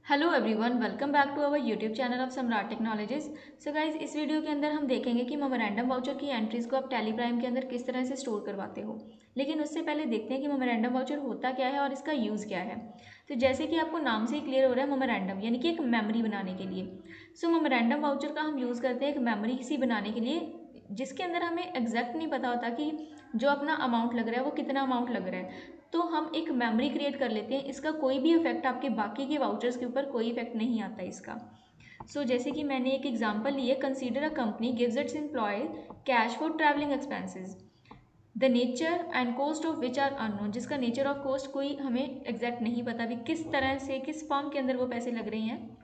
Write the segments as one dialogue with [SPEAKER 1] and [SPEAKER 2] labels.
[SPEAKER 1] Hello everyone, welcome back to our YouTube channel of Samrat technologies. So guys, इस video के अंदर हम देखेंगे कि मेमोरेंडम वाउचर की एंट्रीज को आप टैली प्राइम के अंदर किस तरह से स्टोर करवाते हो। लेकिन उससे पहले देखते हैं कि मेमोरेंडम वाउचर होता क्या है और इसका यूज़ क्या है। तो जैसे कि आपको नाम से ही क्लियर हो रहा है, मेमोरेंडम यानी कि एक मेमोरी बनाने के लिए। सो मेमोरेंडम वाउचर का हम यूज़ करते हैं एक मेमोरी सी बनाने के लिए, जिसके अंदर हमें एग्जैक्ट नहीं पता होता कि जो अपना अमाउंट लग रहा है वो कितना अमाउंट लग रहा है। तो हम एक मेमोरी क्रिएट कर लेते हैं। इसका कोई भी इफेक्ट आपके बाकी के वाउचर्स के ऊपर कोई इफेक्ट नहीं आता इसका। जैसे कि मैंने एक एग्जांपल ली है, consider a company gives its employ cash for travelling expenses the nature and cost of which are unknown, जिसका नेचर ऑफ कॉस्ट कोई हमें एग्जैक्ट नहीं पता भी किस तरह से किस फॉर्म के अंदर वो पैसे लग रहे हैं।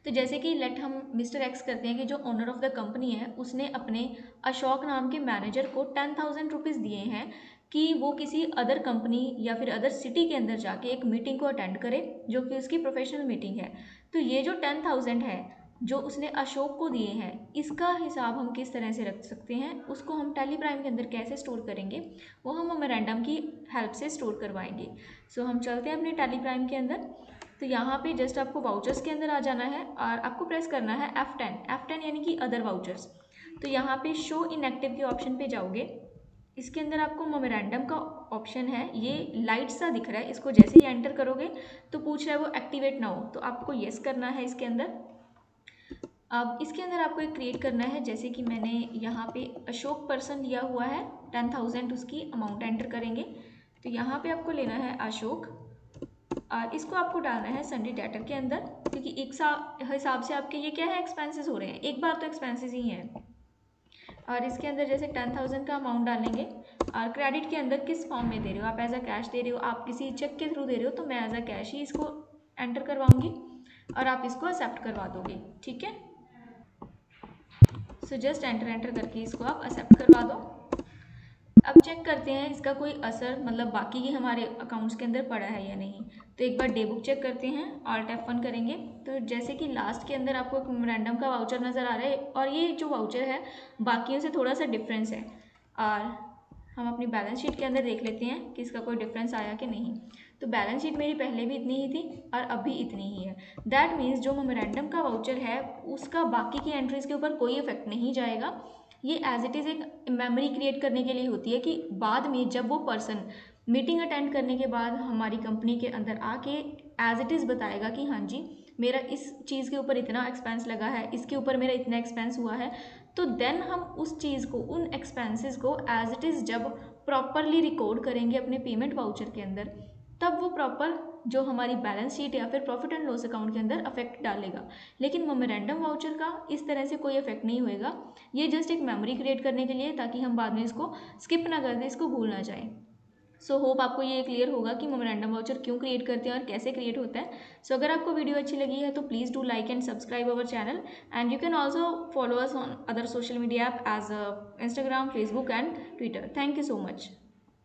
[SPEAKER 1] तो जैसे कि लेट हम मिस्टर एक्स करते हैं कि जो ओनर ऑफ द कंपनी है उसने अपने अशोक नाम के मैनेजर को 10,000 रुपीज़ दिए हैं कि वो किसी अदर कंपनी या फिर अदर सिटी के अंदर जाके एक मीटिंग को अटेंड करे, जो कि उसकी प्रोफेशनल मीटिंग है। तो ये जो 10,000 है जो उसने अशोक को दिए हैं, इसका हिसाब हम किस तरह से रख सकते हैं, उसको हम टैली प्राइम के अंदर कैसे स्टोर करेंगे, वो हम मेमोरेंडम की हेल्प से स्टोर करवाएंगे। हम चलते हैं अपने टैली प्राइम के अंदर। तो यहाँ पे जस्ट आपको वाउचर्स के अंदर आ जाना है और आपको प्रेस करना है F10 यानी कि अदर वाउचर्स। तो यहाँ पे शो इनएक्टिव के ऑप्शन पे जाओगे। इसके अंदर आपको मेमोरेंडम का ऑप्शन है, ये लाइट सा दिख रहा है, इसको जैसे ही एंटर करोगे तो पूछ रहा है वो एक्टिवेट ना हो, तो आपको येस करना है इसके अंदर। अब इसके अंदर आपको एक क्रिएट करना है, जैसे कि मैंने यहाँ पे अशोक पर्सन लिया हुआ है, 10,000 उसकी अमाउंट एंटर करेंगे। तो यहाँ पे आपको लेना है अशोक और इसको आपको डालना है संडे डेटर के अंदर, क्योंकि एक हिसाब से आपके ये क्या है, एक्सपेंसेस हो रहे हैं, एक बार तो एक्सपेंसेस ही हैं। और इसके अंदर जैसे 10,000 का अमाउंट डालेंगे और क्रेडिट के अंदर किस फॉर्म में दे रहे हो, आप एज अ कैश दे रहे हो, आप किसी चेक के थ्रू दे रहे हो, तो मैं एज अ कैश ही इसको एंटर करवाऊंगी और आप इसको एक्सेप्ट करवा दोगे। ठीक है, जस्ट एंटर करके इसको आप एक्सेप्ट करवा दो। अब चेक करते हैं इसका कोई असर मतलब बाकी के हमारे अकाउंट्स के अंदर पड़ा है या नहीं। तो एक बार डे बुक चेक करते हैं, ऑल्ट F1 करेंगे। तो जैसे कि लास्ट के अंदर आपको एक मेमोरेंडम का वाउचर नज़र आ रहा है और ये जो वाउचर है बाकियों से थोड़ा सा डिफरेंस है। और हम अपनी बैलेंस शीट के अंदर देख लेते हैं कि इसका कोई डिफरेंस आया कि नहीं। तो बैलेंस शीट मेरी पहले भी इतनी ही थी और अब भी इतनी ही है। दैट मीन्स जो मेमोरेंडम का वाउचर है उसका बाकी की एंट्रीज के ऊपर कोई इफेक्ट नहीं जाएगा। ये एज इट इज़ एक मेमोरी क्रिएट करने के लिए होती है कि बाद में जब वो पर्सन मीटिंग अटेंड करने के बाद हमारी कंपनी के अंदर आके एज इट इज़ बताएगा कि हाँ जी मेरा इस चीज़ के ऊपर इतना एक्सपेंस लगा है, इसके ऊपर मेरा इतना एक्सपेंस हुआ है। तो देन हम उस चीज़ को, उन एक्सपेंसेस को एज इट इज़ जब प्रॉपरली रिकॉर्ड करेंगे अपने पेमेंट वाउचर के अंदर, तब वो प्रॉपर जो हमारी बैलेंस शीट या फिर प्रॉफिट एंड लॉस अकाउंट के अंदर अफेक्ट डालेगा। लेकिन मेमोरेंडम वाउचर का इस तरह से कोई इफेक्ट नहीं होएगा। ये जस्ट एक मेमोरी क्रिएट करने के लिए, ताकि हम बाद में इसको स्किप ना कर दें, इसको भूल ना जाएं। होप आपको ये क्लियर होगा कि मेमोरेंडम वाउचर क्यों क्रिएट करते हैं और कैसे क्रिएट होता है। अगर आपको वीडियो अच्छी लगी है तो please do like and subscribe our channel and you can also follow us on other social media app as Instagram, Facebook and Twitter. Thank you so much.